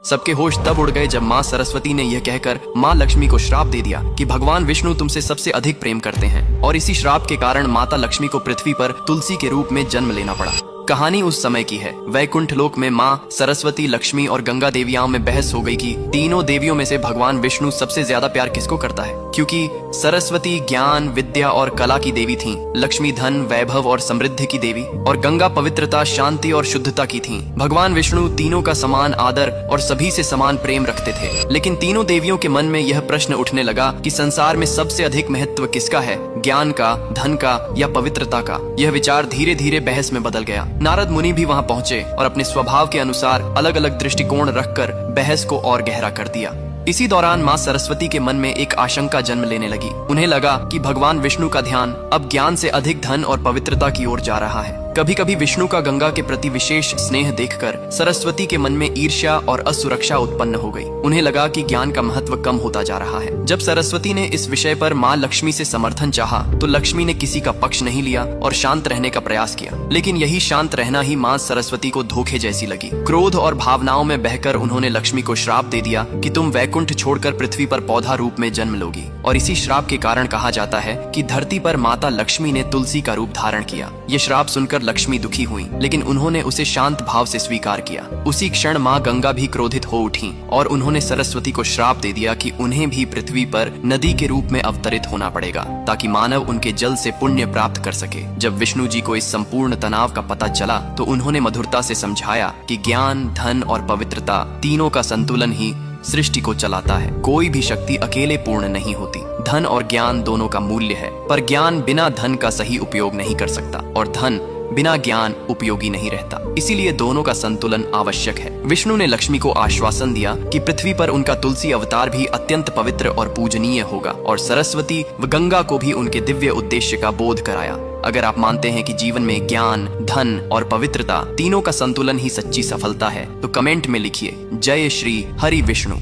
सबके होश तब उड़ गए जब माँ सरस्वती ने यह कहकर माँ लक्ष्मी को श्राप दे दिया कि भगवान विष्णु तुमसे सबसे अधिक प्रेम करते हैं, और इसी श्राप के कारण माता लक्ष्मी को पृथ्वी पर तुलसी के रूप में जन्म लेना पड़ा। कहानी उस समय की है। वैकुंठ लोक में माँ सरस्वती, लक्ष्मी और गंगा देवियाओं में बहस हो गई कि तीनों देवियों में से भगवान विष्णु सबसे ज्यादा प्यार किसको करता है। क्योंकि सरस्वती ज्ञान, विद्या और कला की देवी थीं, लक्ष्मी धन, वैभव और समृद्धि की देवी, और गंगा पवित्रता, शांति और शुद्धता की थीं। भगवान विष्णु तीनों का समान आदर और सभी से समान प्रेम रखते थे। लेकिन तीनों देवियों के मन में यह प्रश्न उठने लगा कि संसार में सबसे अधिक महत्व किसका है, ज्ञान का, धन का या पवित्रता का। यह विचार धीरे धीरे बहस में बदल गया। नारद मुनि भी वहां पहुंचे और अपने स्वभाव के अनुसार अलग अलग दृष्टिकोण रखकर बहस को और गहरा कर दिया। इसी दौरान माँ सरस्वती के मन में एक आशंका जन्म लेने लगी। उन्हें लगा कि भगवान विष्णु का ध्यान अब ज्ञान से अधिक धन और पवित्रता की ओर जा रहा है। कभी कभी विष्णु का गंगा के प्रति विशेष स्नेह देखकर सरस्वती के मन में ईर्ष्या और असुरक्षा उत्पन्न हो गई। उन्हें लगा कि ज्ञान का महत्व कम होता जा रहा है। जब सरस्वती ने इस विषय पर माँ लक्ष्मी से समर्थन चाहा तो लक्ष्मी ने किसी का पक्ष नहीं लिया और शांत रहने का प्रयास किया। लेकिन यही शांत रहना ही माँ सरस्वती को धोखे जैसी लगी। क्रोध और भावनाओं में बहकर उन्होंने लक्ष्मी को श्राप दे दिया कि तुम वैकुंठ छोड़कर पृथ्वी पर पौधा रूप में जन्म लोगी। और इसी श्राप के कारण कहा जाता है कि धरती पर माता लक्ष्मी ने तुलसी का रूप धारण किया। ये श्राप सुनकर लक्ष्मी दुखी हुई, लेकिन उन्होंने उसे शांत भाव से स्वीकार किया। उसी क्षण माँ गंगा भी क्रोधित हो उठी और उन्होंने सरस्वती को श्राप दे दिया कि उन्हें भी पृथ्वी पर नदी के रूप में अवतरित होना पड़ेगा, ताकि मानव उनके जल से पुण्य प्राप्त कर सके। जब विष्णु जी को इस संपूर्ण तनाव का पता चला तो उन्होंने मधुरता से समझाया कि ज्ञान, धन और पवित्रता तीनों का संतुलन ही सृष्टि को चलाता है। कोई भी शक्ति अकेले पूर्ण नहीं होती। धन और ज्ञान दोनों का मूल्य है, पर ज्ञान बिना धन का सही उपयोग नहीं कर सकता और धन बिना ज्ञान उपयोगी नहीं रहता। इसीलिए दोनों का संतुलन आवश्यक है। विष्णु ने लक्ष्मी को आश्वासन दिया कि पृथ्वी पर उनका तुलसी अवतार भी अत्यंत पवित्र और पूजनीय होगा, और सरस्वती व गंगा को भी उनके दिव्य उद्देश्य का बोध कराया। अगर आप मानते हैं कि जीवन में ज्ञान, धन और पवित्रता तीनों का संतुलन ही सच्ची सफलता है तो कमेंट में लिखिए जय श्री हरि विष्णु।